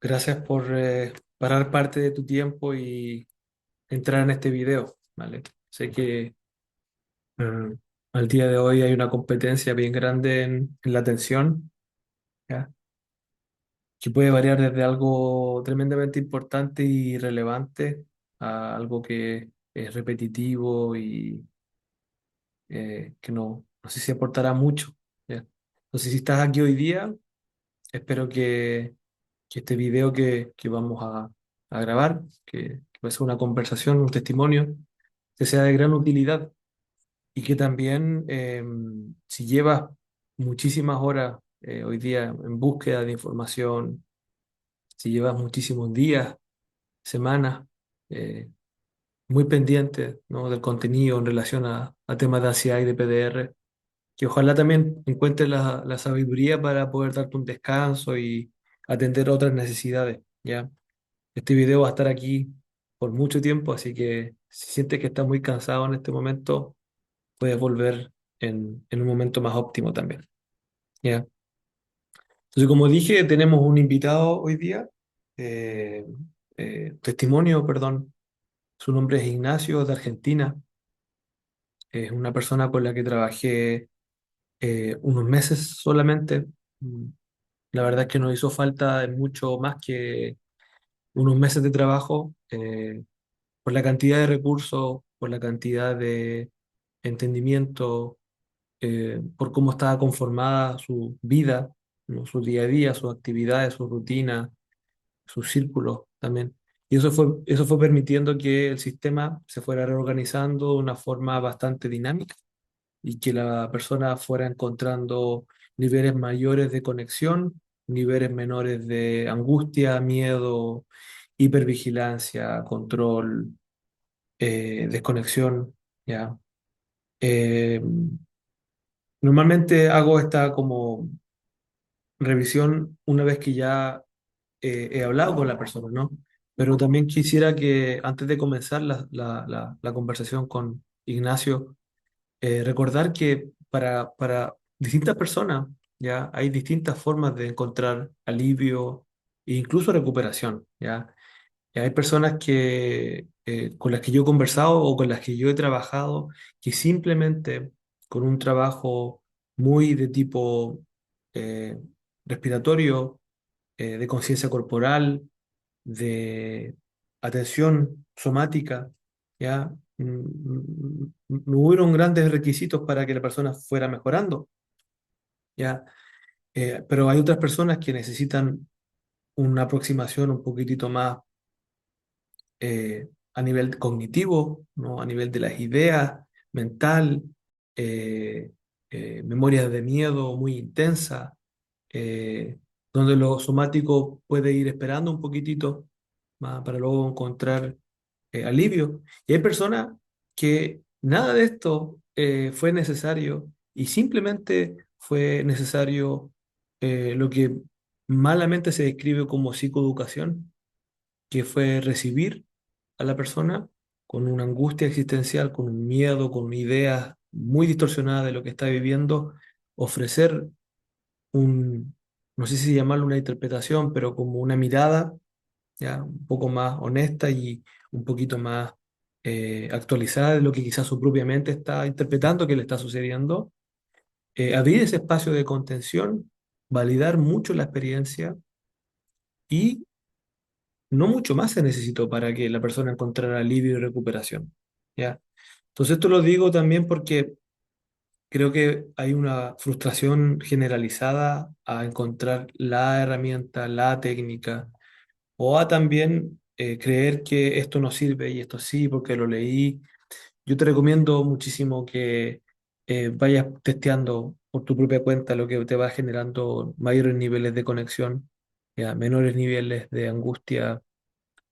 Gracias por parar parte de tu tiempo y entrar en este video, ¿vale? Sé que eh, al día de hoy hay una competencia bien grande en la atención, ¿ya? Que puede variar desde algo tremendamente importante y relevante a algo que es repetitivo y que no sé si aportará mucho, ¿ya? Entonces, si estás aquí hoy día, espero que este video que vamos a grabar, que va a ser una conversación, un testimonio, que sea de gran utilidad y que también, si llevas muchísimas horas hoy día en búsqueda de información, si llevas muchísimos días, semanas, eh, muy pendientes, ¿no?, del contenido en relación a temas de ansiedad y de PDR, que ojalá también encuentres la sabiduría para poder darte un descanso y atender otras necesidades, ¿ya? Este video va a estar aquí por mucho tiempo, así que si sientes que estás muy cansado en este momento, puedes volver en un momento más óptimo también. ¿Ya? Entonces, como dije, tenemos un invitado hoy día, eh, testimonio, perdón. Su nombre es Ignacio, de Argentina. Es una persona con la que trabajé unos meses solamente. Mm, La verdad es que nos hizo falta mucho más que unos meses de trabajo. Por la cantidad de recursos, por la cantidad de entendimiento, por cómo estaba conformada su vida, ¿no?, su día a día, sus actividades, su rutina, sus círculos también. Y eso fue permitiendo que el sistema se fuera reorganizando de una forma bastante dinámica y que la persona fuera encontrando niveles mayores de conexión, niveles menores de angustia, miedo, hipervigilancia, control, desconexión, ¿ya? Eh, Normalmente hago esta como revisión una vez que ya he hablado con la persona, ¿no? Pero también quisiera que antes de comenzar la conversación con Ignacio, recordar que para distintas personas, ¿ya? Hay distintas formas de encontrar alivio e incluso recuperación, ¿ya? Y hay personas con las que yo he conversado o con las que yo he trabajado que simplemente con un trabajo muy de tipo eh, respiratorio, de conciencia corporal, de atención somática, ¿ya? No hubieron grandes requisitos para que la persona fuera mejorando, ¿ya? Pero hay otras personas que necesitan una aproximación un poquitito más a nivel cognitivo, ¿no? A nivel de las ideas, mental, eh, memorias de miedo muy intensas, eh, donde lo somático puede ir esperando un poquitito más para luego encontrar alivio. Y hay personas que nada de esto fue necesario y simplemente fue necesario lo que malamente se describe como psicoeducación, que fue recibir a la persona con una angustia existencial, con un miedo, con ideas muy distorsionadas de lo que está viviendo, ofrecer un, no sé si llamarlo una interpretación, pero como una mirada ya un poco más honesta y un poquito más actualizada de lo que quizás su propia mente está interpretando que le está sucediendo. Abrir ese espacio de contención, validar mucho la experiencia y no mucho más se necesitó para que la persona encontrara alivio y recuperación. ¿Ya? Entonces esto lo digo también porque creo que hay una frustración generalizada a encontrar la herramienta, la técnica, o a también creer que esto no sirve y esto sí porque lo leí. Yo te recomiendo muchísimo que vayas testeando por tu propia cuenta lo que te va generando mayores niveles de conexión, ¿ya? Menores niveles de angustia,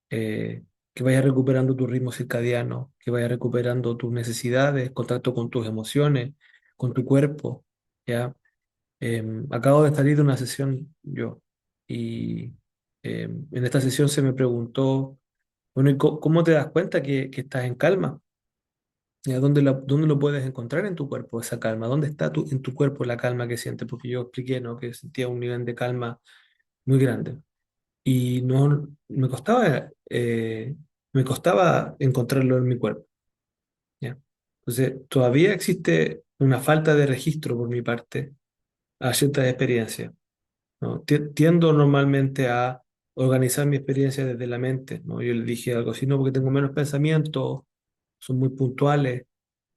que vayas recuperando tu ritmo circadiano, que vayas recuperando tus necesidades, contacto con tus emociones, con tu cuerpo, ¿ya? Acabo de salir de una sesión yo y en esta sesión se me preguntó, bueno, ¿y cómo te das cuenta que estás en calma? ¿Ya? ¿Dónde lo puedes encontrar en tu cuerpo, esa calma? ¿Dónde está en tu cuerpo la calma que sientes? Porque yo expliqué, ¿no?, que sentía un nivel de calma muy grande. y no me costaba encontrarlo en mi cuerpo, ¿ya? Entonces, todavía existe una falta de registro por mi parte a ciertas experiencias, ¿no? Tiendo normalmente a organizar mi experiencia desde la mente, ¿no? Yo le dije algo así, no, porque tengo menos pensamientos, son muy puntuales,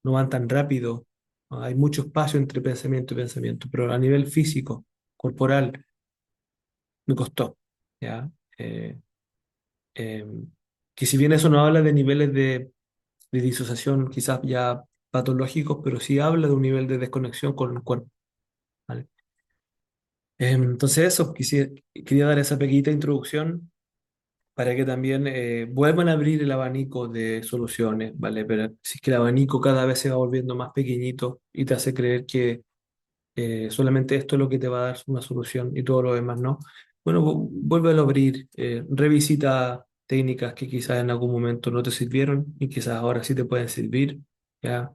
no van tan rápido, ¿no? Hay mucho espacio entre pensamiento y pensamiento, pero a nivel físico, corporal, me costó, ¿ya? Eh, que si bien eso no habla de niveles de disociación quizás ya patológicos, pero sí habla de un nivel de desconexión con el cuerpo, ¿vale? Entonces eso, quería dar esa pequeñita introducción para que también vuelvan a abrir el abanico de soluciones, ¿vale? Pero si es que el abanico cada vez se va volviendo más pequeñito y te hace creer que solamente esto es lo que te va a dar una solución y todo lo demás no, bueno, vuélvelo a abrir, revisita técnicas que quizás en algún momento no te sirvieron y quizás ahora sí te pueden servir, ¿ya?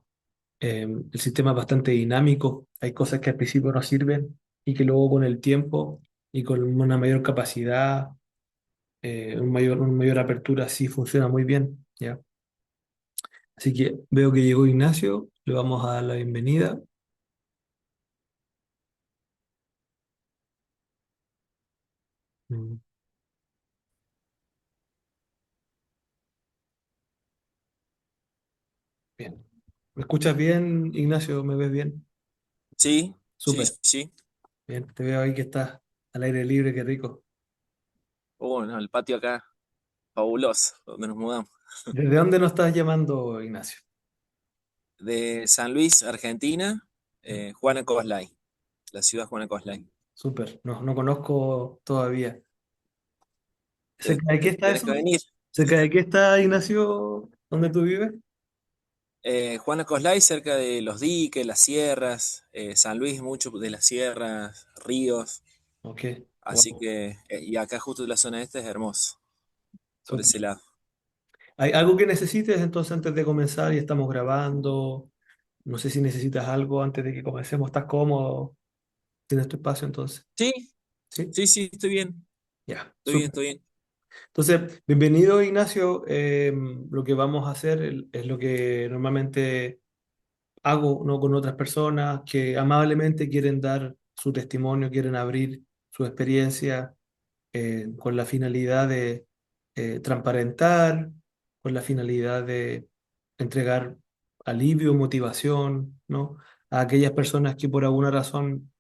El sistema es bastante dinámico, hay cosas que al principio no sirven y que luego con el tiempo y con una mayor capacidad, una mayor apertura sí funciona muy bien, ¿ya? Así que veo que llegó Ignacio, le vamos a dar la bienvenida. Mm, Bien. ¿Me escuchas bien, Ignacio? ¿Me ves bien? Sí, sí, Súper. sí. Bien, te veo ahí que estás al aire libre, qué rico. Bueno, el patio acá, fabuloso, donde nos mudamos. ¿Desde dónde nos estás llamando, Ignacio? De San Luis, Argentina, Juana Coslay, la ciudad Juana Coslay. Súper, no, no conozco todavía. ¿Cerca de qué está Tenés que eso? venir. ¿Cerca de qué está, Ignacio, donde tú vives? Juana Coslay, cerca de los diques, las sierras, San Luis, mucho de las sierras, ríos. Ok, Así wow, que, y acá justo en la zona este es hermoso, por ese súper. lado. ¿Hay algo que necesites entonces antes de comenzar? Y estamos grabando. No sé si necesitas algo antes de que comencemos. ¿Estás cómodo? ¿Tienes tu espacio entonces? Sí, Sí, sí, sí, estoy bien, ya, estoy bien, súper. estoy bien. Entonces, bienvenido, Ignacio. Lo que vamos a hacer es lo que normalmente hago, ¿no? Con otras personas que amablemente quieren dar su testimonio, quieren abrir su experiencia con la finalidad de transparentar, con la finalidad de entregar alivio, motivación, ¿no? A aquellas personas que por alguna razón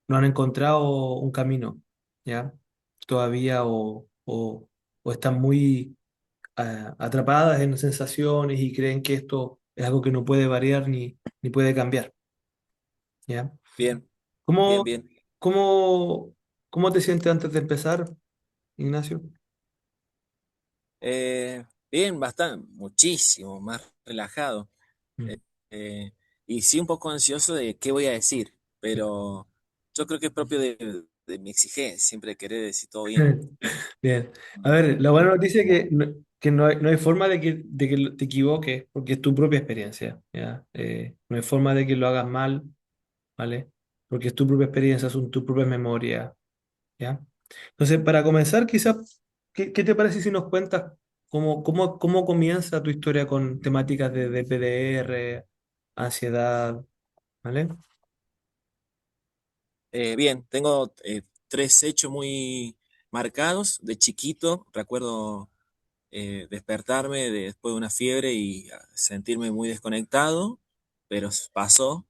no han encontrado un camino, ¿ya? Todavía o están muy atrapadas en sensaciones y creen que esto es algo que no puede variar ni puede cambiar, ¿ya? Bien, bien, ¿Cómo, bien. cómo, cómo te sientes antes de empezar, Ignacio? Bien, bastante, muchísimo más relajado. Mm. Eh, eh, y sí un poco ansioso de qué voy a decir, pero yo creo que es propio de mi exigencia, siempre querer decir todo bien. Bien. A ver, la buena Como, noticia es como, que no hay forma de que te equivoques, porque es tu propia experiencia, ¿ya? No hay forma de que lo hagas mal, ¿vale? Porque es tu propia experiencia, son tus propias memorias, ¿ya? Entonces, para comenzar, quizás, ¿qué te parece si nos cuentas cómo comienza tu historia con temáticas de PDR, ansiedad, ¿vale? bien, tengo tres hechos muy marcados. De chiquito, recuerdo después de una fiebre y sentirme muy desconectado, pero pasó.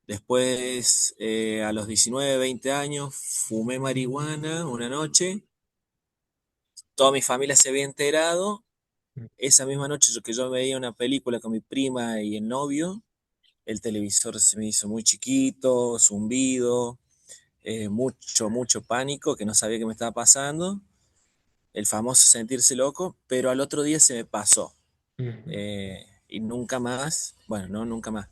Después, a los 19 20 años, fumé marihuana una noche. Toda mi familia se había enterado. Esa misma noche que yo veía una película con mi prima y el novio, el televisor se me hizo muy chiquito, zumbido, mucho pánico, que no sabía qué me estaba pasando, el famoso sentirse loco, pero al otro día se me pasó. Ujú, Y nunca más, bueno, no nunca más,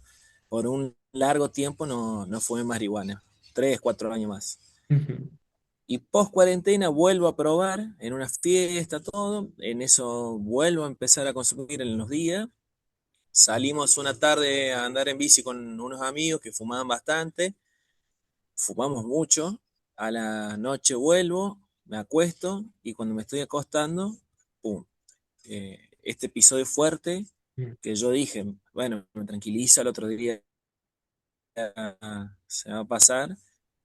por un largo tiempo no fumé marihuana, 3, 4 años más. ujú, Y post cuarentena vuelvo a probar en una fiesta, todo. En eso vuelvo a empezar a consumir en los días. Salimos una tarde a andar en bici con unos amigos que fumaban bastante. Fumamos mucho. A la noche vuelvo. me acuesto y cuando me estoy acostando, ¡pum! Este episodio fuerte mm, que yo dije, bueno, me tranquiliza, el otro día se va a pasar,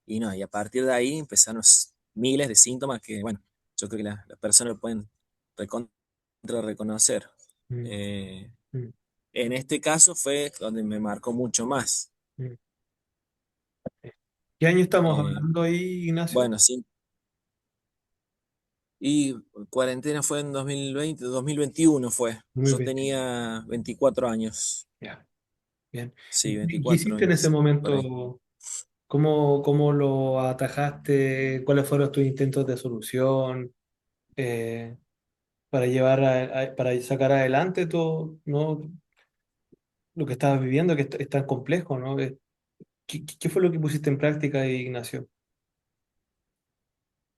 y no, y a partir de ahí empezaron miles de síntomas que, bueno, yo creo que las personas lo pueden recontra reconocer. mm, Eh, mm, en este caso fue donde me marcó mucho más. mm. ¿Qué año estamos Eh, hablando ahí, Ignacio? bueno, sí, y cuarentena fue en 2020, 2021 fue. Muy Yo bien. tenía 24 años, Ya, bien. sí, ¿Qué 24 hiciste en ese años, por ahí. momento? ¿Cómo lo atajaste? ¿Cuáles fueron tus intentos de solución para para sacar adelante todo, ¿no? Lo que estabas viviendo, que es tan complejo, ¿no? ¿Qué fue lo que pusiste en práctica, Ignacio?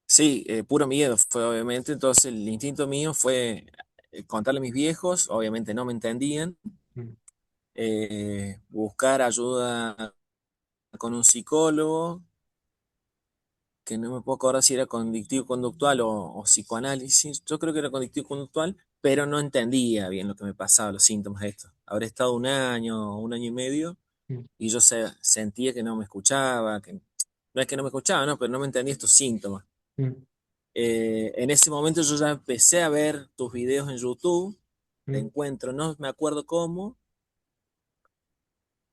Sí, puro miedo fue obviamente, entonces el instinto mío fue contarle a mis viejos, obviamente no me entendían, Mm, buscar ayuda con un psicólogo, que no me puedo acordar si era conductivo conductual o psicoanálisis, yo creo que era conductivo conductual, pero no entendía bien lo que me pasaba, los síntomas de esto. Habré estado un año y medio, mm, y yo sentía que no me escuchaba, que no es que no me escuchaba, no, pero no me entendía estos síntomas. mm, En ese momento yo ya empecé a ver tus videos en YouTube, te mm, encuentro, no me acuerdo cómo,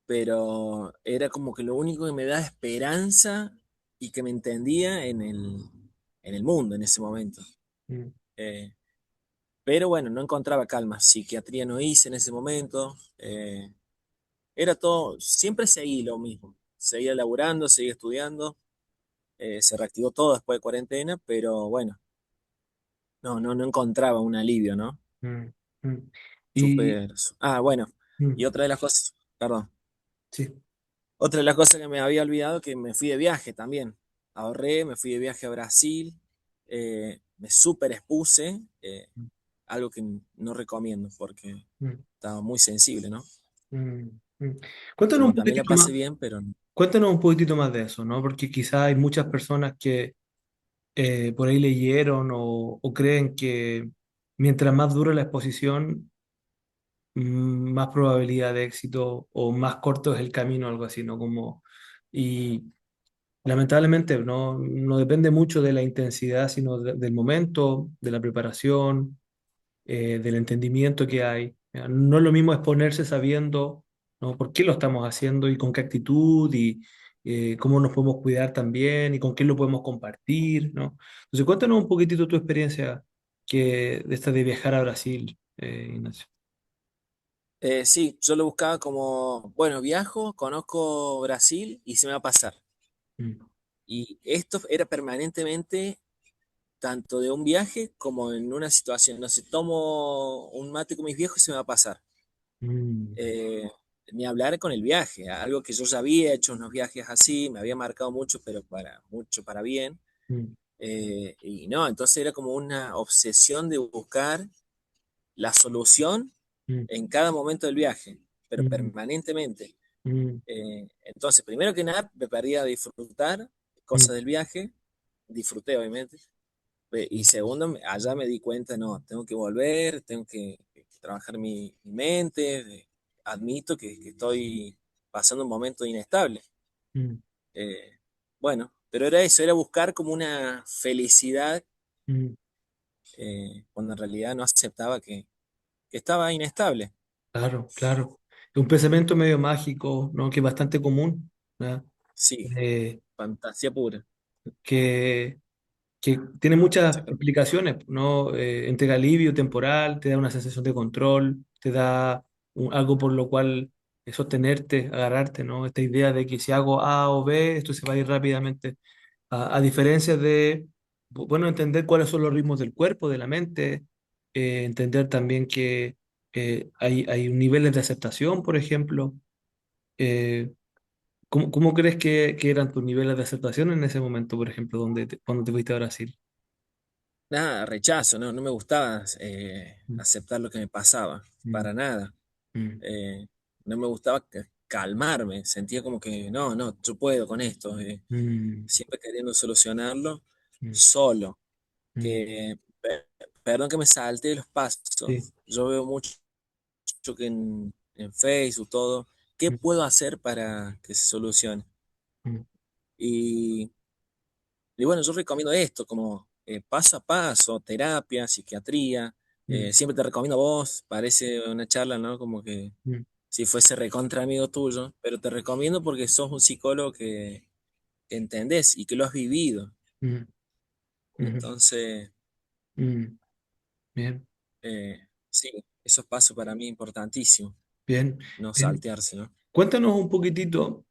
pero era como que lo único que me da esperanza y que me entendía en el mundo en ese momento. mm, Eh, pero bueno, no encontraba calma, psiquiatría no hice en ese momento, era todo, siempre seguí lo mismo, seguía laburando, seguía estudiando, se reactivó todo después de cuarentena, pero bueno, no encontraba un alivio, ¿no? mm, mm. Y Súper. Ah, bueno, y mm, otra de las cosas, perdón, sí. otra de las cosas que me había olvidado que me fui de viaje también. Ahorré, me fui de viaje a Brasil, me súper expuse, algo que no recomiendo porque Mm, estaba muy sensible, ¿no? mm, mm. Cuéntanos un Como también la poquitito pasé más, bien, pero cuéntanos un poquitito más de eso, ¿no? Porque quizás hay muchas personas que por ahí leyeron o creen que mientras más dura la exposición, más probabilidad de éxito o más corto es el camino, algo así, ¿no? Y lamentablemente no depende mucho de la intensidad, sino del momento, de la preparación, del entendimiento que hay. No es lo mismo exponerse sabiendo, ¿no? por qué lo estamos haciendo y con qué actitud y cómo nos podemos cuidar también y con quién lo podemos compartir, ¿no? Entonces, cuéntanos un poquitito tu experiencia de esta de viajar a Brasil, Ignacio. sí, yo lo buscaba como, bueno, viajo, conozco Brasil y se me va a pasar. Mm, Y esto era permanentemente tanto de un viaje como en una situación. No sé, tomo un mate con mis viejos y se me va a pasar. mm, Eh, Ni hablar con el viaje, algo que yo ya había hecho unos viajes así, me había marcado mucho, pero para mucho para bien. mm, Y no, entonces era como una obsesión de buscar la solución mm, en cada momento del viaje, pero mm, permanentemente. mm, Entonces, primero que nada, me perdía a disfrutar mm, cosas del viaje, disfruté obviamente. Y segundo, allá me di cuenta, no, tengo que volver, tengo que trabajar mi mente, admito que estoy pasando un momento inestable. mm, Eh, bueno, pero era eso, era buscar como una felicidad, mm. cuando en realidad no aceptaba que estaba inestable. Claro, claro. Es un pensamiento medio mágico, ¿no? Que es bastante común, ¿no? Sí, Eh, fantasía pura, que que tiene muchas exactamente. implicaciones, ¿no? Entrega alivio temporal, te da una sensación de control, te da algo por lo cual sostenerte, agarrarte, ¿no? Esta idea de que si hago A o B, esto se va a ir rápidamente. A diferencia de, bueno, entender cuáles son los ritmos del cuerpo, de la mente, entender también que hay niveles de aceptación, por ejemplo. Eh, ¿cómo crees que eran tus niveles de aceptación en ese momento, por ejemplo, cuando te fuiste a Brasil? Nada, rechazo, no me gustaba Mm, aceptar lo que me pasaba, mm, para nada. mm, Eh, no me gustaba calmarme, sentía como que no, yo puedo con esto, mm, siempre queriendo solucionarlo mm, solo. mm, que, perdón que me salte los sí, pasos, yo veo mucho que en Facebook, todo, ¿qué mm, puedo hacer para que se solucione? mm, Y, y bueno, yo recomiendo esto, como paso a paso, terapia, psiquiatría, mm, siempre te recomiendo a vos, parece una charla, ¿no? Como que mm, si fuese recontra amigo tuyo, pero te recomiendo porque sos un psicólogo que entendés y que lo has vivido. mm, mm, Entonces, mm. Bien, sí, esos pasos para mí importantísimos, bien, no bien. saltearse, ¿no? Cuéntanos un poquitito,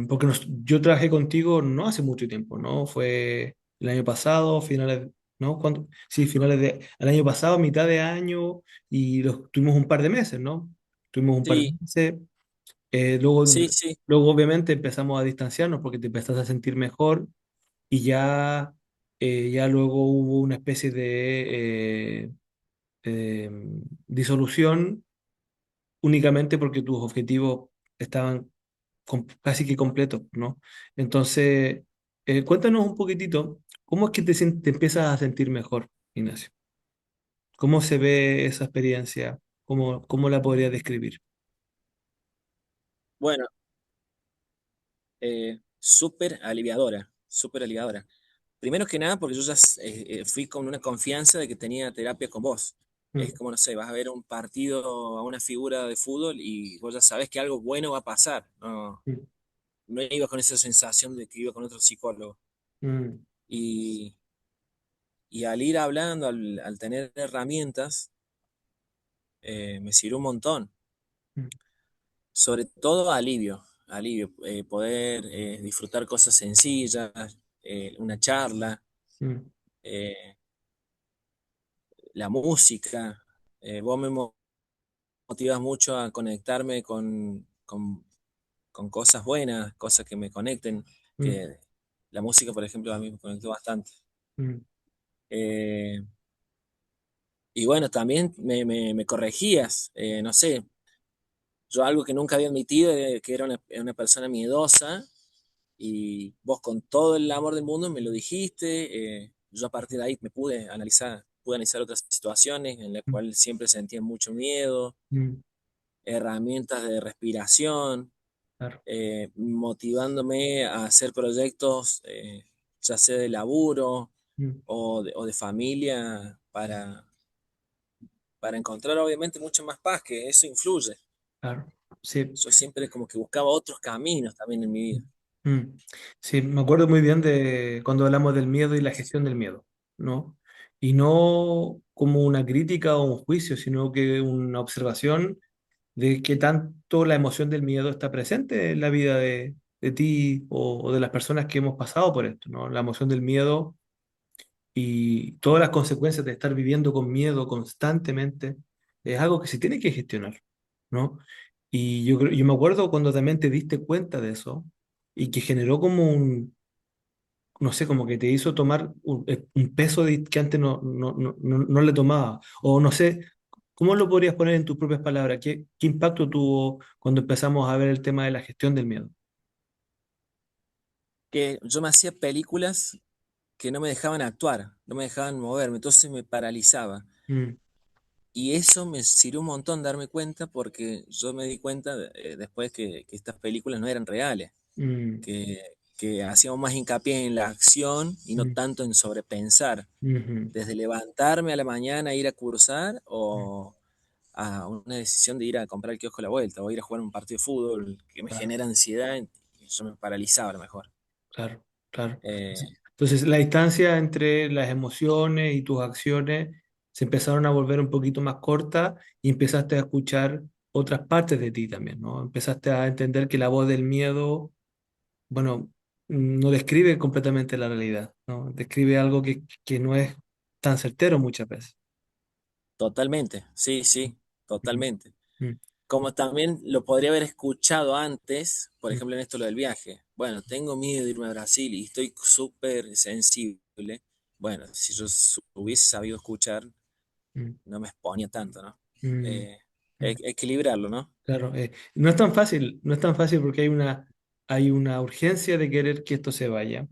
porque yo trabajé contigo no hace mucho tiempo, ¿no? Fue el año pasado, finales, ¿no? ¿Cuándo? Sí, finales de, el año pasado, mitad de año, y tuvimos un par de meses, ¿no? Tuvimos un par de Sí, meses, luego, sí, sí. luego obviamente empezamos a distanciarnos porque te empezaste a sentir mejor y ya luego hubo una especie de disolución únicamente porque tus objetivos estaban casi que completos, ¿no? Entonces, cuéntanos un poquitito, ¿cómo es que te empiezas a sentir mejor, Ignacio? ¿Cómo se ve esa experiencia? ¿Cómo la podría describir? Bueno, súper aliviadora, súper aliviadora. Primero que nada, porque yo ya fui con una confianza de que tenía terapia con vos. Es Mm, como, no sé, vas a ver un partido a una figura de fútbol y vos ya sabés que algo bueno va a pasar. No, mm, no iba con esa sensación de que iba con otro psicólogo. mm, Y, y al ir hablando, al tener herramientas, me sirvió un montón. mm, Sobre todo alivio, alivio, poder disfrutar cosas sencillas, una charla, mm, eh, la música. Vos me motivas mucho a conectarme con cosas buenas, cosas que me conecten, mm, que la música, por ejemplo, a mí me conectó bastante. mm, Eh, y bueno, también me corregías, no sé, yo algo que nunca había admitido, que era una persona miedosa. Y vos con todo el amor del mundo me lo dijiste, yo a partir de ahí pude analizar otras situaciones en las mm, cuales siempre sentía mucho miedo, mm, herramientas de respiración, claro, motivándome a hacer proyectos, ya sea de laburo mm, o de familia, para encontrar obviamente mucho más paz, que eso influye. claro. Sí. Yo siempre como que buscaba otros caminos también en mi vida. Mm. Sí, me acuerdo muy bien de cuando hablamos del miedo y la gestión del miedo, ¿no? Y no como una crítica o un juicio, sino que una observación de qué tanto la emoción del miedo está presente en la vida de ti o de las personas que hemos pasado por esto, ¿no? La emoción del miedo y todas las consecuencias de estar viviendo con miedo constantemente es algo que se tiene que gestionar, ¿no? Y yo me acuerdo cuando también te diste cuenta de eso y que generó como no sé, como que te hizo tomar un peso que antes no le tomaba. O no sé, ¿cómo lo podrías poner en tus propias palabras? ¿Qué impacto tuvo cuando empezamos a ver el tema de la gestión del miedo? Que yo me hacía películas que no me dejaban actuar, no me dejaban moverme, entonces me paralizaba. Mm, Y eso me sirvió un montón darme cuenta porque yo me di cuenta después que estas películas no eran reales, mm, que hacíamos más hincapié en la acción y no mm, tanto en sobrepensar. ujú, Desde levantarme a la mañana, ir a cursar mm, o a una decisión de ir a comprar el kiosco a la vuelta o ir a jugar un partido de fútbol que me claro, genera ansiedad y yo me paralizaba a lo mejor. claro, claro. Eh, Entonces, la distancia entre las emociones y tus acciones se empezaron a volver un poquito más cortas y empezaste a escuchar otras partes de ti también, ¿no? Empezaste a entender que la voz del miedo, bueno, no describe completamente la realidad, ¿no? Describe algo que no es tan certero muchas veces. Totalmente, sí, sí, Mm, totalmente. mm, Como también lo podría haber escuchado antes, por mm, ejemplo, en esto lo del viaje. Bueno, tengo miedo de irme a Brasil y estoy súper sensible. Bueno, si yo hubiese sabido escuchar, mm, no me exponía tanto, ¿no? mm, Eh, mm. equilibrarlo, ¿no? Claro, no es tan fácil, no es tan fácil porque hay una urgencia de querer que esto se vaya.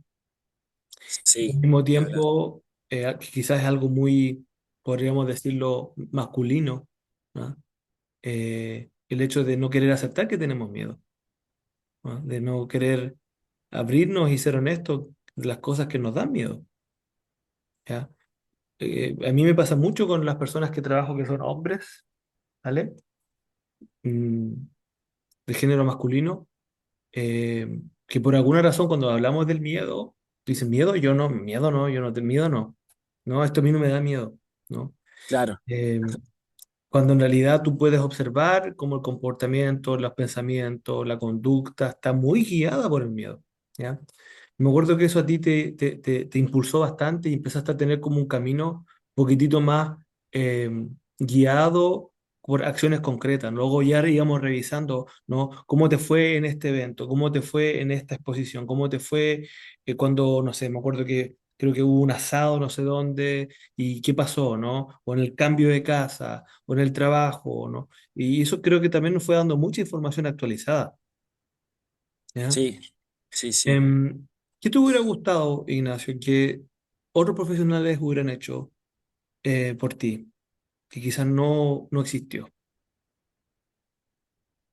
Sí, Al mismo ni hablar. tiempo, que quizás es algo muy, podríamos decirlo, masculino, ¿no? El hecho de no querer aceptar que tenemos miedo, ¿no? De no querer abrirnos y ser honestos de las cosas que nos dan miedo, ¿ya? A mí me pasa mucho con las personas que trabajo que son hombres, ¿vale? Mm, de género masculino, que por alguna razón cuando hablamos del miedo, dicen, miedo no, yo no, miedo no, no, esto a mí no me da miedo, ¿no? Claro, Eh, Cuando en realidad tú puedes observar cómo el comportamiento, los pensamientos, la conducta está muy guiada por el miedo, ¿ya? Me acuerdo que eso a ti te impulsó bastante y empezaste a tener como un camino un poquitito más eh, guiado por acciones concretas. Luego ya íbamos revisando, ¿no? ¿Cómo te fue en este evento? ¿Cómo te fue en esta exposición? ¿Cómo te fue cuando, no sé, me acuerdo que creo que hubo un asado no sé dónde y qué pasó, ¿no? O en el cambio de casa o en el trabajo, ¿no? Y eso creo que también nos fue dando mucha información actualizada, ¿ya? sí, sí, sí. Em, ¿Qué te hubiera gustado, Ignacio, que otros profesionales hubieran hecho por ti, que quizás no existió?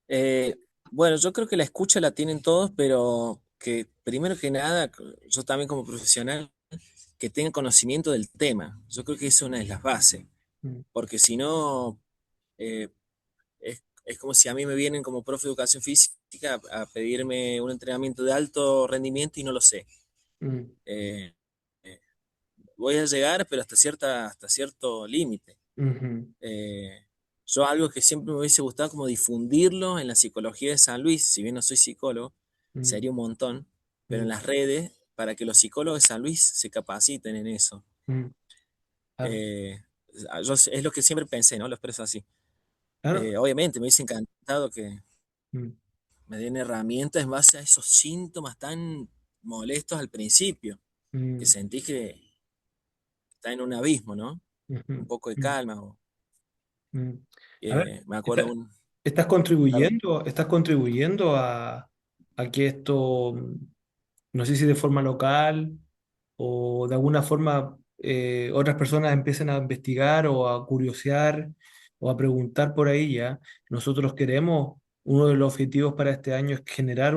Eh, bueno, yo creo que la escucha la tienen todos, pero que primero que nada, yo también como profesional, que tengan conocimiento del tema. Yo creo que es una de las bases, Mm, porque si no, eh, es como si a mí me vienen como profe de educación física a pedirme un entrenamiento de alto rendimiento y no lo sé. mm, Eh, eh, Voy a llegar, pero hasta cierto límite. ujú, Eh, yo algo que siempre me hubiese gustado como difundirlo en la psicología de San Luis, si bien no soy psicólogo, mm, sería un montón, pero en mm, las redes, para que los psicólogos de San Luis se capaciten en eso. mm. Claro, Eh, es lo que siempre pensé, ¿no? Lo expreso así. claro. Obviamente me hubiese encantado que Mm, me den herramientas en base a esos síntomas tan molestos al principio, que mm, sentís que está en un abismo, ¿no? ujú, Un poco de mm, calma. mm. A ver, Me acuerdo está- un... Perdón, estás contribuyendo a que esto, no sé si de forma local o de alguna forma otras personas empiecen a investigar o a curiosear o a preguntar por ahí ya. Nosotros queremos, uno de los objetivos para este año es generar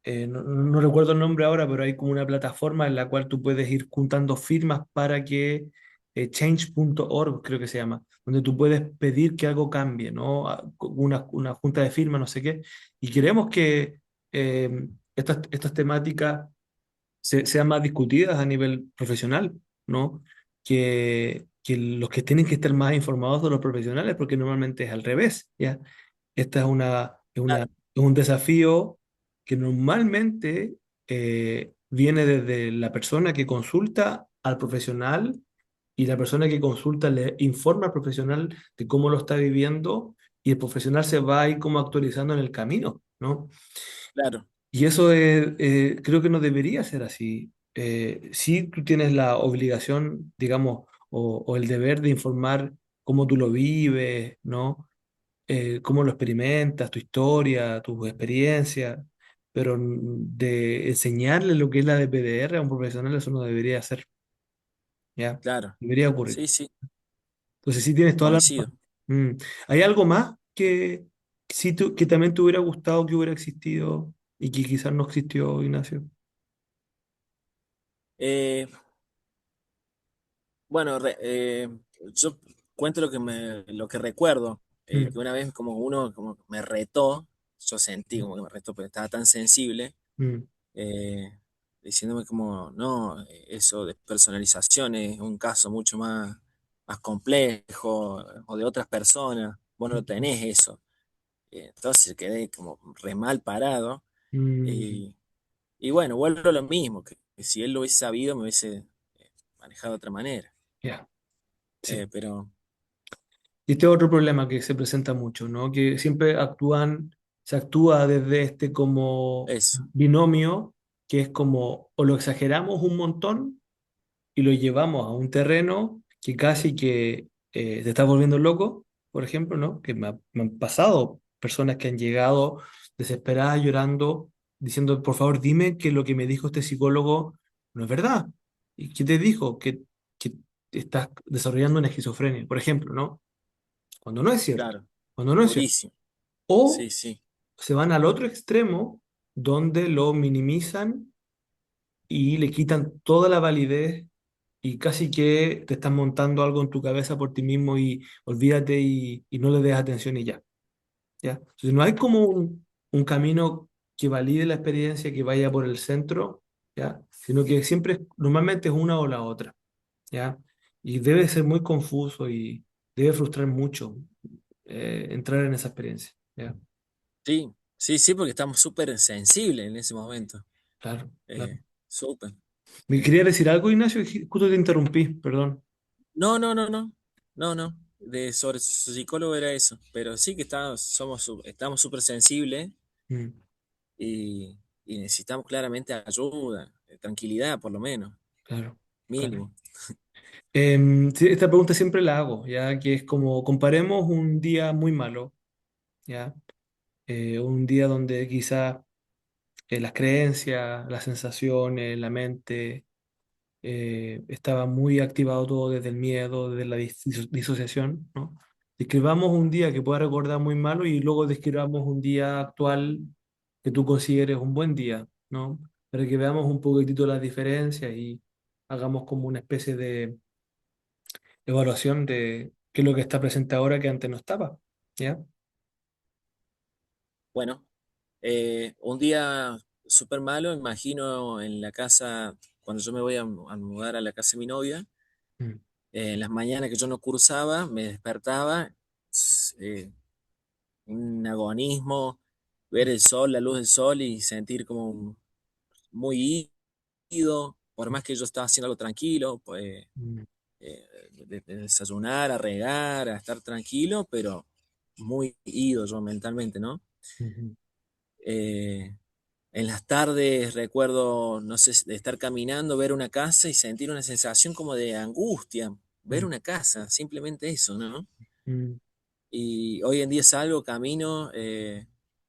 eh, no recuerdo el nombre ahora, pero hay como una plataforma en la cual tú puedes ir juntando firmas para que change.org creo que se llama, donde tú puedes pedir que algo cambie, ¿no? Una junta de firmas, no sé qué. Y queremos que estas temáticas sean más discutidas a nivel profesional, ¿no? Que los que tienen que estar más informados de los profesionales, porque normalmente es al revés, ¿ya? Esta claro, es un desafío que normalmente viene desde la persona que consulta al profesional y la persona que consulta le informa al profesional de cómo lo está viviendo y el profesional se va a ir como actualizando en el camino, ¿no? claro, Y eso creo que no debería ser así. Sí, tú tienes la obligación, digamos, o el deber de informar cómo tú lo vives, ¿no? Cómo lo experimentas, tu historia, tus experiencias, pero de enseñarle lo que es la DPDR a un profesional, eso no debería ser, ¿ya? claro. Debería ocurrir. Sí, sí, Entonces sí tienes toda la coincido. razón. ¿Hay algo más que también te hubiera gustado que hubiera existido y que quizás no existió, Ignacio? Eh, bueno, yo cuento lo que recuerdo, que Mm, una vez como uno como me retó, yo sentí como que me retó, pero estaba tan sensible, mm, eh, diciéndome como, no, eso de personalización es un caso mucho más complejo, o de otras personas, vos no mm, tenés eso. Entonces quedé como re mal parado, mm, y, y bueno, vuelvo a lo mismo, que si él lo hubiese sabido me hubiese manejado de otra manera. ya, sí. Pero Y este es otro problema que se presenta mucho, ¿no? Que siempre se actúa desde este como eso, binomio, que es como o lo exageramos un montón y lo llevamos a un terreno que casi que te está volviendo loco, por ejemplo, ¿no? Que me han pasado personas que han llegado desesperadas llorando diciendo, por favor, dime que lo que me dijo este psicólogo no es verdad. ¿Y qué te dijo? Que estás desarrollando una esquizofrenia, por ejemplo, ¿no? Cuando no es cierto, Claro, cuando no es cierto. durísimo. O Sí, sí, se van al otro extremo donde lo minimizan y le quitan toda la validez y casi que te están montando algo en tu cabeza por ti mismo y olvídate y no le des atención y ya. ¿Ya? Entonces no hay como un camino que valide la experiencia, que vaya por el centro, ¿ya? Sino que siempre, normalmente es una o la otra, ¿ya? Y debe ser muy confuso y debe frustrar mucho entrar en esa experiencia, ¿ya? sí, sí, sí, porque estamos súper sensibles en ese momento. Claro, claro. Súper. ¿Me quería Eh, decir algo, Ignacio? Justo te interrumpí, perdón. no, no, no, no, no, no. Sobre su psicólogo era eso. Pero sí que estamos súper sensibles Mm, y, y necesitamos claramente ayuda, tranquilidad por lo menos, claro, claro. mínimo. Sí, esta pregunta siempre la hago, ya que es como comparemos un día muy malo, ya, un día donde quizás las creencias, las sensaciones, la mente, estaba muy activado todo desde el miedo, desde la disociación, ¿no? Describamos un día que pueda recordar muy malo y luego describamos un día actual que tú consideres un buen día, ¿no? Para que veamos un poquitito las diferencias y hagamos como una especie de evaluación de qué es lo que está presente ahora que antes no estaba, ¿ya? Bueno, un día súper malo, imagino en la casa, cuando yo me voy a mudar a la casa de mi novia, Mm, en las mañanas que yo no cursaba, me despertaba, eh, un agonismo, ver el sol, la luz del sol y sentir como muy ido, por más que yo estaba haciendo algo tranquilo, pues, mm, de desayunar, a regar, a estar tranquilo, pero muy ido yo mentalmente, ¿no? mm, Eh, en las tardes recuerdo, no sé, de estar caminando, ver una casa y sentir una sensación como de angustia, ver mm, una casa, simplemente eso, ¿no? mm, Y hoy en día salgo, camino,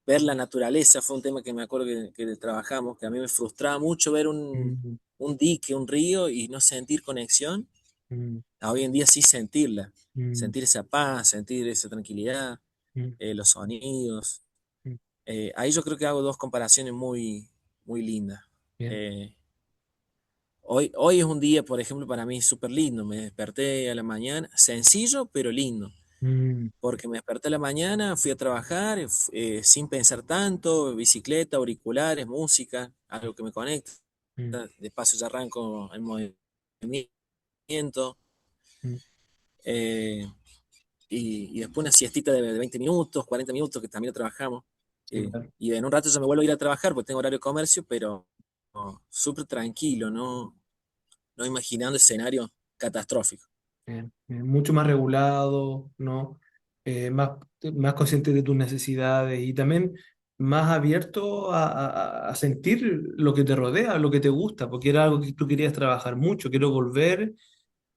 ver la naturaleza fue un tema que me acuerdo que trabajamos, que a mí me frustraba mucho ver mm, un dique, un río y no sentir conexión. mm, A hoy en día sí sentirla, mm, sentir esa paz, sentir esa tranquilidad, mm, los sonidos. mm. Ahí yo creo que hago dos comparaciones muy, muy lindas. Bien. Eh, hoy es un día, por ejemplo, para mí súper lindo. Me desperté a la mañana, sencillo, pero lindo. Mm, Porque me desperté a la mañana, fui a trabajar sin pensar tanto, bicicleta, auriculares, música, algo que me conecta. mm, De paso ya arranco el movimiento. mm. eh, y después una siestita de 20 minutos, 40 minutos, que también trabajamos. Sí, claro. Y en un rato ya me vuelvo a ir a trabajar porque tengo horario de comercio, pero no, súper tranquilo, ¿no? No imaginando escenarios catastróficos. Bien, bien. Mucho más regulado, ¿no? Más, más consciente de tus necesidades y también más abierto a sentir lo que te rodea, lo que te gusta, porque era algo que tú querías trabajar mucho. Quiero volver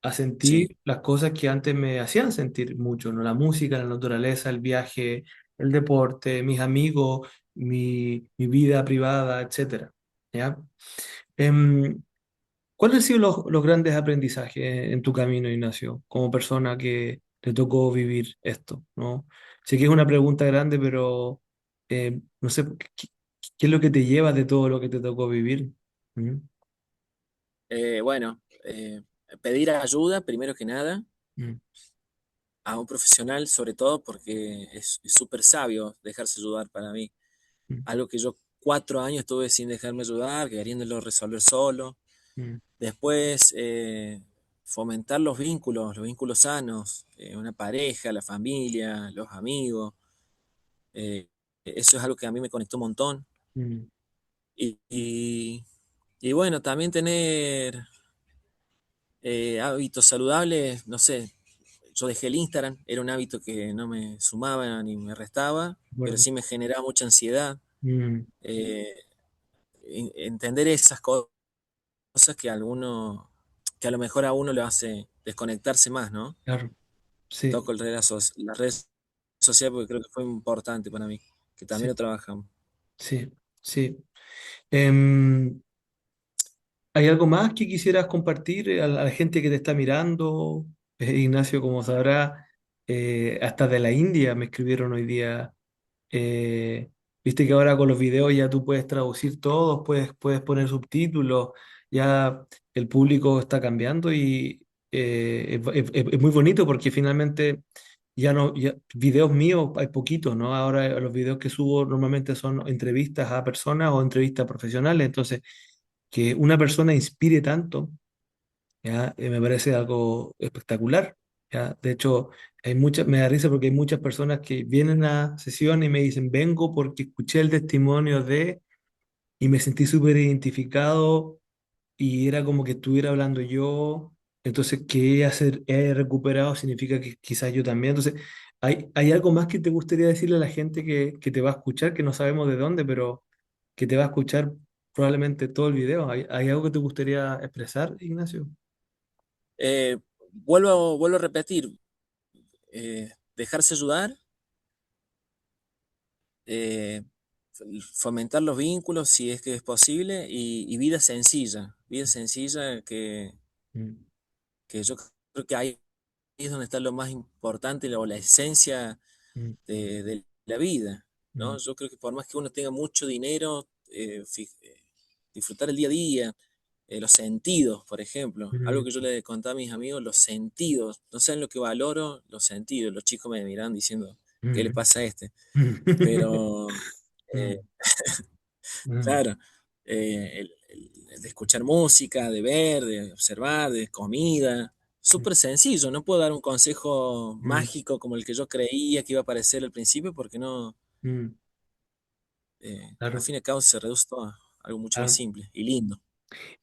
a sentir Sí, las cosas que antes me hacían sentir mucho, ¿no? La música, la naturaleza, el viaje, el deporte, mis amigos, mi vida privada, etcétera. ¿Ya? Em, ¿Cuáles han sido los grandes aprendizajes en tu camino, Ignacio, como persona que te tocó vivir esto, ¿no? Sé que es una pregunta grande, pero no sé, ¿qué es lo que te llevas de todo lo que te tocó vivir? ¿Mm? bueno, pedir ayuda, primero que nada, Mm, a un profesional, sobre todo porque es súper sabio dejarse ayudar para mí. mm, Algo que yo 4 años estuve sin dejarme ayudar, queriéndolo resolver solo. mm, Después, fomentar los vínculos sanos, una pareja, la familia, los amigos. eh, Eso es algo que a mí me conectó un montón. mm, Y, y- y bueno, también tener hábitos saludables, no sé, yo dejé el Instagram, era un hábito que no me sumaba ni me restaba, pero bueno, sí me generaba mucha ansiedad. mm, Eh, Entender esas cosas que que a lo mejor a uno le hace desconectarse más, ¿no? claro, sí, Toco las redes sociales porque creo que fue importante para mí, que también sí, lo trabajamos. sí, sí. Em, ¿Hay algo más que quisieras compartir a la gente que te está mirando? Ignacio, como sabrá, hasta de la India me escribieron hoy día. Eh, Viste que ahora con los videos ya tú puedes traducir todo, puedes poner subtítulos, ya el público está cambiando y es muy bonito porque finalmente ya no, ya, videos míos hay poquitos, ¿no? Ahora los videos que subo normalmente son entrevistas a personas o entrevistas profesionales, entonces que una persona inspire tanto, ¿ya? Me parece algo espectacular, ¿ya? De hecho, me da risa porque hay muchas personas que vienen a sesión y me dicen, vengo porque escuché el testimonio de y me sentí súper identificado y era como que estuviera hablando yo, entonces que he recuperado significa que quizás yo también. Entonces, ¿hay algo más que te gustaría decirle a la gente que te va a escuchar, que no sabemos de dónde, pero que te va a escuchar probablemente todo el video? ¿Hay algo que te gustaría expresar, Ignacio? Eh, vuelvo a repetir, dejarse ayudar, eh, fomentar los vínculos si es que es posible y vida sencilla Mm, que yo creo que ahí es donde está lo más importante o la esencia mm, de la vida, mm, ¿no? Yo creo que por más que uno tenga mucho dinero, disfrutar el día a día, los sentidos, por ejemplo, algo mm, que yo le contaba a mis amigos, los sentidos, no saben lo que valoro, los sentidos, los chicos me miran diciendo, ¿qué le mm, pasa a este? mm, Pero, eh, mm, mm, claro, de escuchar música, de ver, de observar, de comida. Súper sencillo, no puedo dar un consejo mm, mágico como el que yo creía que iba a aparecer al principio, porque no, mm, al claro, fin y al cabo se reduce todo a algo mucho más claro. simple y lindo.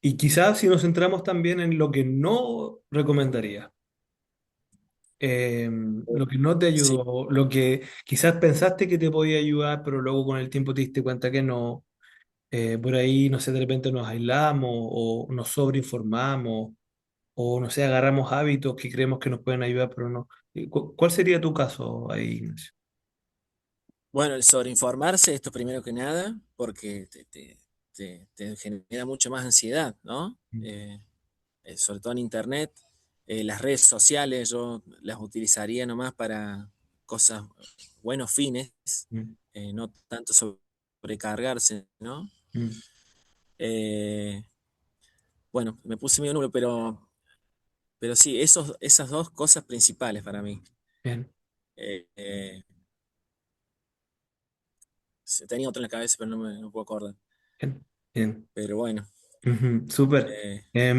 Y quizás si nos centramos también en lo que no recomendaría, lo que no te Sí, ayudó, lo que quizás pensaste que te podía ayudar, pero luego con el tiempo te diste cuenta que no. Por ahí, no sé, de repente nos aislamos o nos sobreinformamos o, no sé, agarramos hábitos que creemos que nos pueden ayudar, pero no. ¿Cuál sería tu caso ahí, Ignacio? bueno, el sobreinformarse, esto primero que nada, porque te genera mucho más ansiedad, ¿no? Mm, Sobre todo en Internet. Las redes sociales yo las utilizaría nomás para cosas, buenos fines, mm, no tanto sobrecargarse, ¿no? mm. Eh, bueno, me puse medio nulo, pero sí, esas dos cosas principales para mí. Bien, Eh, eh, tenía otra en la cabeza, pero no puedo acordar. bien, bien. Pero bueno, Ujú, súper. eh,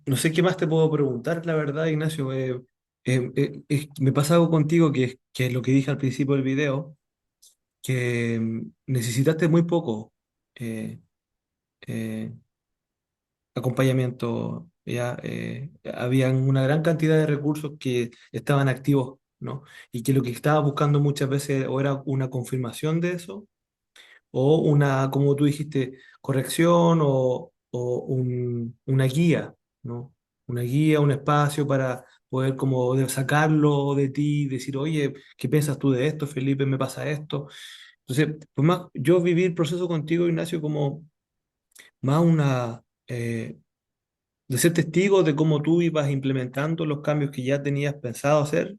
No sé qué más te puedo preguntar, la verdad, Ignacio. Me pasa algo contigo que es lo que dije al principio del video, que necesitaste muy poco eh, eh, acompañamiento. Ya habían una gran cantidad de recursos que estaban activos, ¿no? Y que lo que estaba buscando muchas veces o era una confirmación de eso o una, como tú dijiste, corrección o una guía, ¿no? Una guía, un espacio para poder como sacarlo de ti, decir, oye, ¿qué piensas tú de esto, Felipe? ¿Me pasa esto? Entonces, pues más, yo viví el proceso contigo, Ignacio, como más de ser testigo de cómo tú ibas implementando los cambios que ya tenías pensado hacer,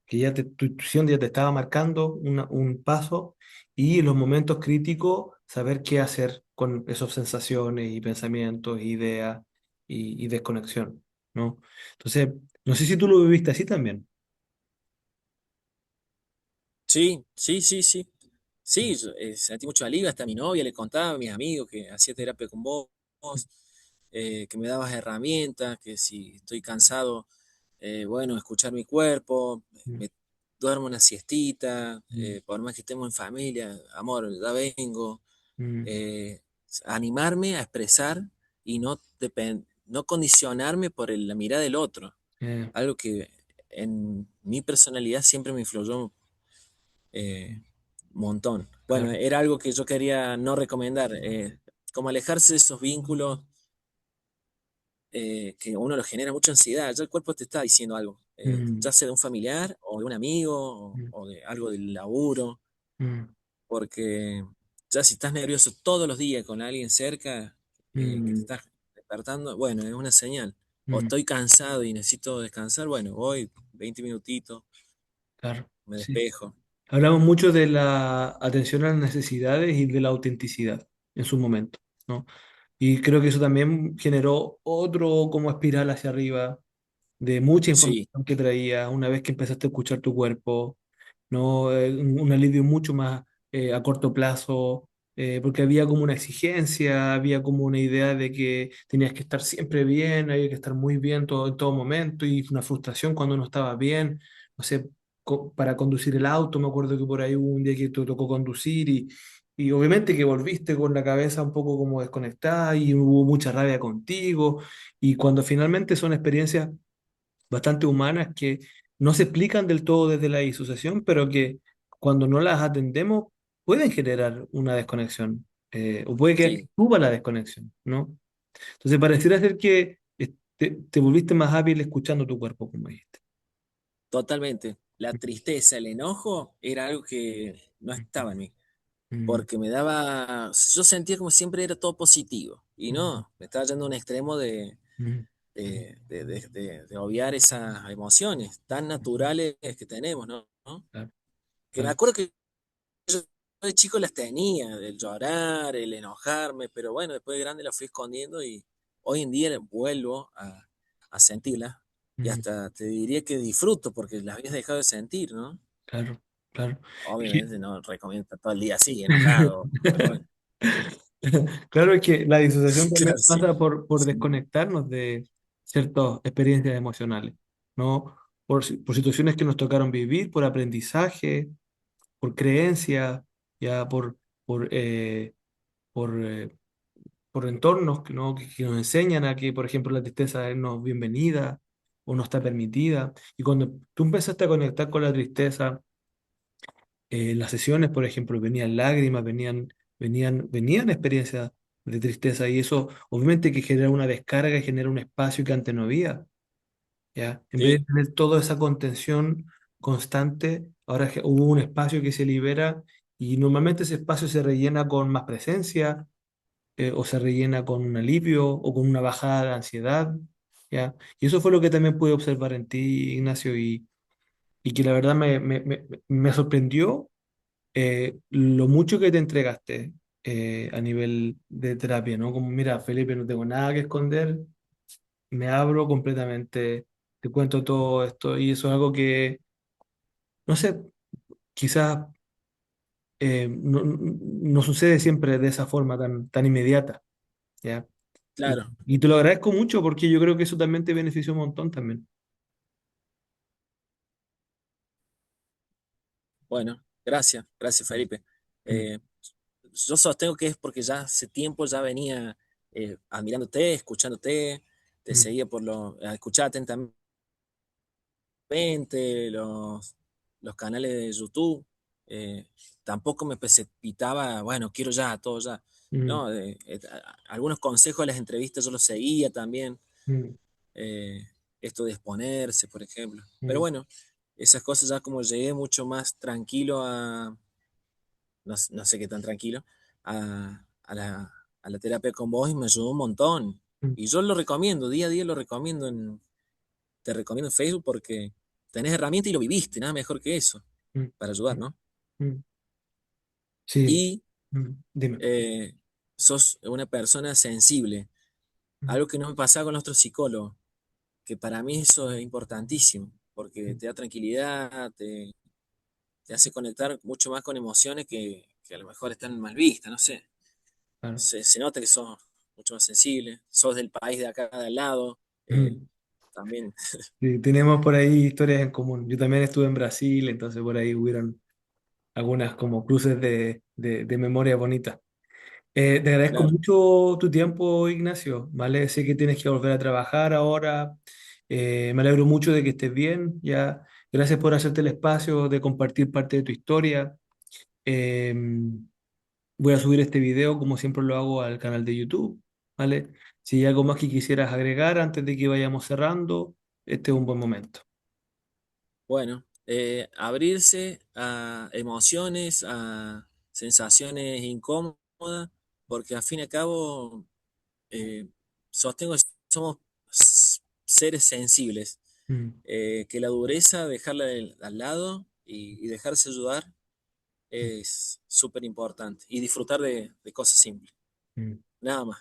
que ya tu intuición ya te estaba marcando un paso y en los momentos críticos saber qué hacer con esas sensaciones y pensamientos, ideas y desconexión, ¿no? Entonces, no sé si tú lo viviste así también. sí, sí, sí, sí. Sí, yo, sentí mucho alivio, hasta a mi novia le contaba, a mis amigos que hacía terapia con vos, que me dabas herramientas, que si estoy cansado, bueno, escuchar mi cuerpo, Mm, me duermo una siestita, mm, por más que estemos en familia, amor, ya vengo, mm, eh, animarme a expresar y no condicionarme por la mirada del otro, algo que en mi personalidad siempre me influyó un montón. Bueno, claro. era algo que yo quería no recomendar, como alejarse de esos vínculos que uno lo genera mucha ansiedad. Ya el cuerpo te está diciendo algo, Mm, ya sea de un familiar o de un amigo mm, o de algo del laburo, mm, porque ya si estás nervioso todos los días con alguien cerca que te Mm, estás despertando, bueno, es una señal. O mm, estoy cansado y necesito descansar, bueno, voy 20 minutitos, claro, me sí. despejo. Hablamos mucho de la atención a las necesidades y de la autenticidad en su momento, ¿no? Y creo que eso también generó otro como espiral hacia arriba de mucha Sí, información que traía una vez que empezaste a escuchar tu cuerpo, ¿no? Un alivio mucho más a corto plazo, porque había como una exigencia, había como una idea de que tenías que estar siempre bien, había que estar muy bien todo, en todo momento, y una frustración cuando no estaba bien, no sé, para conducir el auto, me acuerdo que por ahí hubo un día que te tocó conducir y obviamente que volviste con la cabeza un poco como desconectada y hubo mucha rabia contigo, y cuando finalmente son experiencias bastante humanas que no se explican del todo desde la disociación, pero que cuando no las atendemos pueden generar una desconexión, o puede que sí, suba la desconexión, ¿no? Entonces pareciera ser que te volviste más hábil escuchando tu cuerpo, como dijiste. totalmente. La tristeza, el enojo era algo que no estaba en mí, Mm, porque me daba, yo sentía como siempre era todo positivo, y mm, no, me estaba yendo a un extremo mm, de obviar esas emociones tan naturales que tenemos, ¿no? ¿No? claro, Que me claro. acuerdo que yo de chico las tenía, el llorar, el enojarme, pero bueno, después de grande las fui escondiendo y hoy en día vuelvo a sentirlas y Mm, hasta te diría que disfruto porque las habías dejado de sentir, ¿no? claro, claro. Obviamente no recomiendo estar todo el día así, enojado, pero bueno, Claro, es que la disociación también claro, sí, pasa por sí, desconectarnos de ciertas experiencias emocionales, ¿no? Por situaciones que nos tocaron vivir, por aprendizaje, por creencias, ya por, eh, por entornos que, ¿no? que nos enseñan a que, por ejemplo, la tristeza no es bienvenida o no está permitida. Y cuando tú empezaste a conectar con la tristeza, en las sesiones, por ejemplo, venían lágrimas, venían experiencias de tristeza y eso obviamente que genera una descarga y genera un espacio que antes no había, ¿ya? En vez de sí, tener toda esa contención constante, ahora hubo un espacio que se libera y normalmente ese espacio se rellena con más presencia, o se rellena con un alivio o con una bajada de ansiedad, ¿ya? Y eso fue lo que también pude observar en ti, Ignacio, y que la verdad me sorprendió lo mucho que te entregaste a nivel de terapia, ¿no? Como, mira, Felipe, no tengo nada que esconder, me abro completamente, te cuento todo esto, y eso es algo que, no sé, quizás no sucede siempre de esa forma tan inmediata, ¿ya? claro. Y te lo agradezco mucho porque yo creo que eso también te benefició un montón también. Bueno, gracias, gracias Felipe. Mm, Eh, yo sostengo que es porque ya hace tiempo ya venía admirándote, escuchándote, te mm, seguía escuchaba atentamente los canales de YouTube. eh, Tampoco me precipitaba, bueno, quiero ya, todo ya. mm, No, algunos consejos de las entrevistas yo los seguía también. mm, eh, Esto de exponerse, por ejemplo. Pero mm, bueno, esas cosas ya como llegué mucho más tranquilo no, no sé qué tan tranquilo, a la terapia con vos y me ayudó un montón. mm, Y yo lo recomiendo, día a día lo recomiendo, te recomiendo en Facebook porque tenés herramientas y lo viviste, nada mejor que eso, mm, para ayudar, mm, ¿no? mm. Sí, Y dime. eh, sos una persona sensible, Mm, algo que no me pasaba con los otros psicólogos, que para mí eso es importantísimo, porque mm, te da tranquilidad, te hace conectar mucho más con emociones que a lo mejor están mal vistas, no sé. claro. Se nota que sos mucho más sensible, sos del país de acá de al lado, Mm. también, Sí, tenemos por ahí historias en común. Yo también estuve en Brasil, entonces por ahí hubieron algunas como cruces de memoria bonita. Te agradezco claro. mucho tu tiempo, Ignacio, ¿vale? Sé que tienes que volver a trabajar ahora. Me alegro mucho de que estés bien, ya. Gracias por hacerte el espacio de compartir parte de tu historia. Eh, Voy a subir este video, como siempre lo hago, al canal de YouTube, ¿vale? Si hay algo más que quisieras agregar antes de que vayamos cerrando, este es un buen momento. Bueno, abrirse a emociones, a sensaciones incómodas, porque al fin y al cabo eh, sostengo que somos seres sensibles, Mm, que la dureza, dejarla al lado y dejarse ayudar es súper importante y disfrutar de cosas simples, mm. nada más.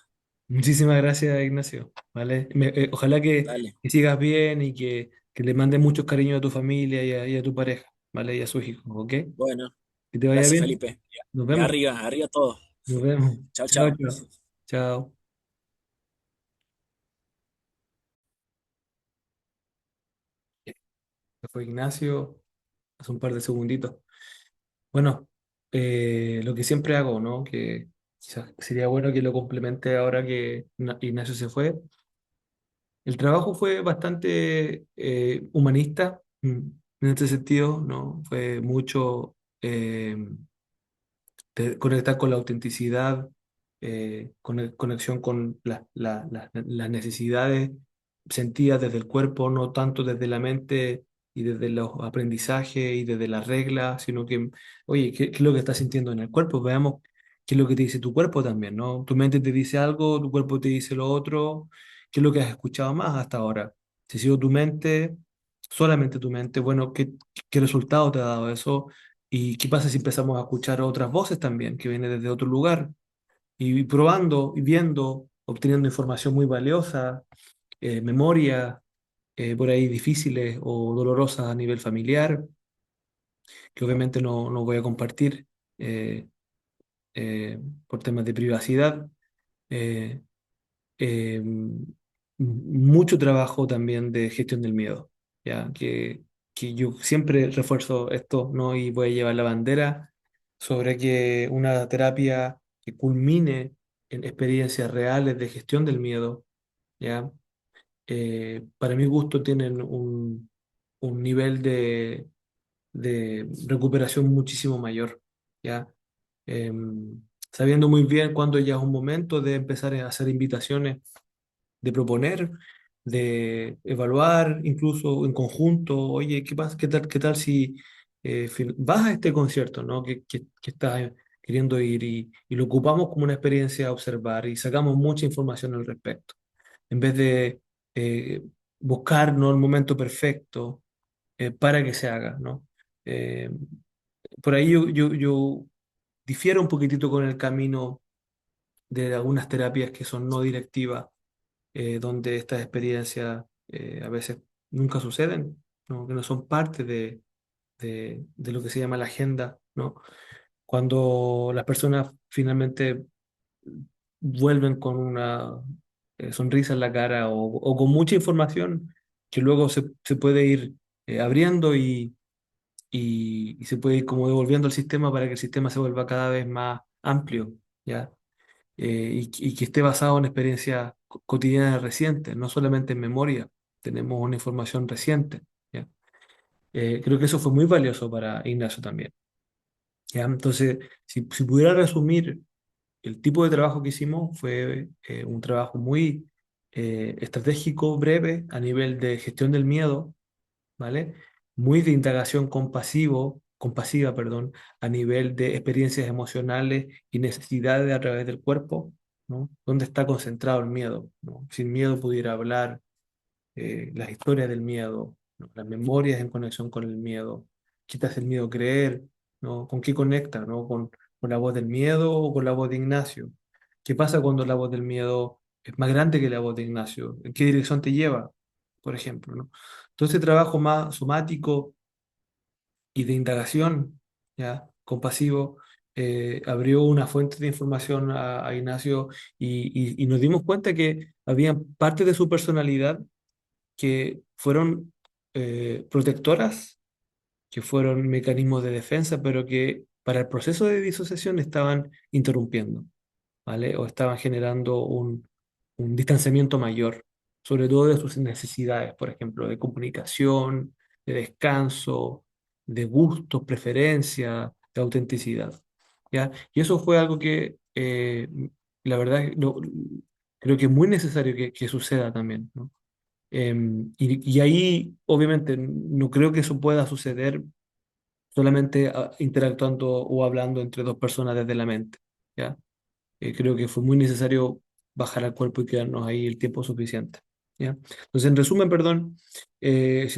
Muchísimas gracias, Ignacio. ¿Vale? Ojalá Dale, que sigas bien y que le mandes muchos cariños a tu familia y a tu pareja, ¿vale? Y a sus hijos, ¿ok? bueno, Que te vaya gracias bien. Felipe. Nos Y vemos. arriba, arriba todo. Nos vemos. Chao, Chao, chao. chao. Chao. Se fue Ignacio hace un par de segunditos. Bueno, lo que siempre hago, ¿no? Que quizás sería bueno que lo complemente ahora que Ignacio se fue. El trabajo fue bastante humanista, en este sentido, ¿no? Fue mucho conectar con la autenticidad, conexión con las necesidades sentidas desde el cuerpo, no tanto desde la mente y desde los aprendizajes y desde las reglas, sino que, oye, ¿qué es lo que estás sintiendo en el cuerpo? Veamos qué es lo que te dice tu cuerpo también, ¿no? Tu mente te dice algo, tu cuerpo te dice lo otro, ¿qué es lo que has escuchado más hasta ahora? Si ha sido tu mente, solamente tu mente, bueno, ¿qué resultado te ha dado eso? ¿Y qué pasa si empezamos a escuchar otras voces también, que vienen desde otro lugar? Y probando y viendo, obteniendo información muy valiosa, memorias por ahí difíciles o dolorosas a nivel familiar, que obviamente no voy a compartir eh, por temas de privacidad. eh, eh, Mucho trabajo también de gestión del miedo, ¿ya? Que yo siempre refuerzo esto, ¿no? Y voy a llevar la bandera sobre que una terapia que culmine en experiencias reales de gestión del miedo, ¿ya? Para mi gusto tienen un nivel de recuperación muchísimo mayor, ¿ya? Sabiendo muy bien cuándo ya es un momento de empezar a hacer invitaciones de proponer, de evaluar, incluso en conjunto, oye, ¿qué pasa? Qué tal si vas a este concierto, ¿no? Que estás queriendo ir y lo ocupamos como una experiencia a observar y sacamos mucha información al respecto, en vez de buscar, ¿no? el momento perfecto para que se haga, ¿no? Eh, por ahí yo difiero un poquitito con el camino de algunas terapias que son no directivas donde estas experiencias a veces nunca suceden, ¿no? Que no son parte de lo que se llama la agenda, ¿no? Cuando las personas finalmente vuelven con una sonrisa en la cara o con mucha información que luego se puede ir abriendo y se puede ir como devolviendo al sistema para que el sistema se vuelva cada vez más amplio, ¿ya? Y que esté basado en experiencias cotidianas recientes, no solamente en memoria, tenemos una información reciente, ¿ya? Creo que eso fue muy valioso para Ignacio también, ¿ya? Entonces, si pudiera resumir el tipo de trabajo que hicimos, fue un trabajo muy estratégico, breve, a nivel de gestión del miedo, ¿vale? Muy de indagación compasiva, perdón, a nivel de experiencias emocionales y necesidades a través del cuerpo, ¿no? ¿Dónde está concentrado el miedo, ¿no? Sin miedo pudiera hablar, las historias del miedo, ¿no? Las memorias en conexión con el miedo, qué te hace el miedo creer, ¿no? ¿Con qué conecta, ¿no? Con la voz del miedo o con la voz de Ignacio. ¿Qué pasa cuando la voz del miedo es más grande que la voz de Ignacio? ¿En qué dirección te lleva, por ejemplo, ¿no? Todo este trabajo más somático y de indagación, ¿ya? Compasivo, abrió una fuente de información a Ignacio y nos dimos cuenta que había partes de su personalidad que fueron protectoras, que fueron mecanismos de defensa, pero que para el proceso de disociación estaban interrumpiendo, ¿vale? O estaban generando un distanciamiento mayor, sobre todo de sus necesidades, por ejemplo, de comunicación, de descanso, de gustos, preferencia, de autenticidad, ¿ya? Y eso fue algo que, la verdad, creo que es muy necesario que suceda también, ¿no? Y ahí, obviamente, no creo que eso pueda suceder solamente interactuando o hablando entre dos personas desde la mente, ¿ya? Creo que fue muy necesario bajar al cuerpo y quedarnos ahí el tiempo suficiente, ¿ya? Entonces, en resumen, perdón, si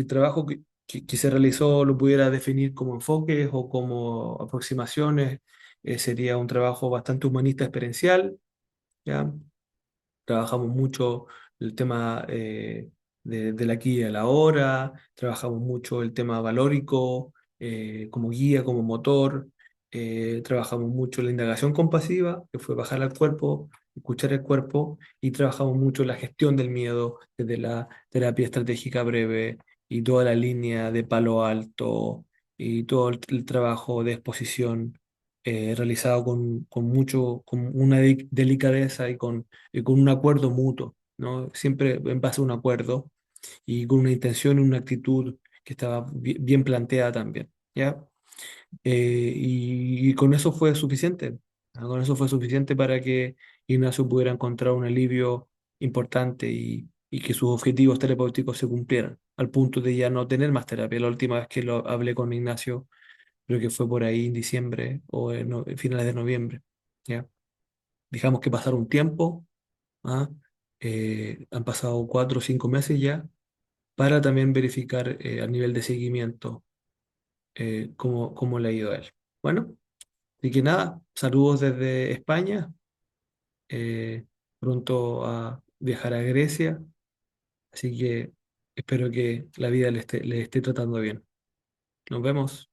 el trabajo que se realizó lo pudiera definir como enfoques o como aproximaciones, sería un trabajo bastante humanista experiencial, ¿ya? Trabajamos mucho el tema del aquí y el ahora, trabajamos mucho el tema valórico como guía, como motor, trabajamos mucho la indagación compasiva, que fue bajar al cuerpo, escuchar el cuerpo, y trabajamos mucho la gestión del miedo desde la terapia estratégica breve y toda la línea de palo alto y todo el trabajo de exposición realizado con mucho, con una delicadeza y con un acuerdo mutuo, ¿no? Siempre en base a un acuerdo y con una intención y una actitud que estaba bien planteada también, ¿ya? Y con eso fue suficiente, ¿no? Con eso fue suficiente para que Ignacio pudiera encontrar un alivio importante y que sus objetivos terapéuticos se cumplieran, al punto de ya no tener más terapia. La última vez que lo hablé con Ignacio, creo que fue por ahí en diciembre o en finales de noviembre, ¿ya? Dejamos que pasara un tiempo. ¿Ah? Han pasado 4 o 5 meses ya para también verificar a nivel de seguimiento cómo le ha ido a él. Bueno, así que nada, saludos desde España, pronto a viajar a Grecia, así que espero que la vida le esté tratando bien. Nos vemos.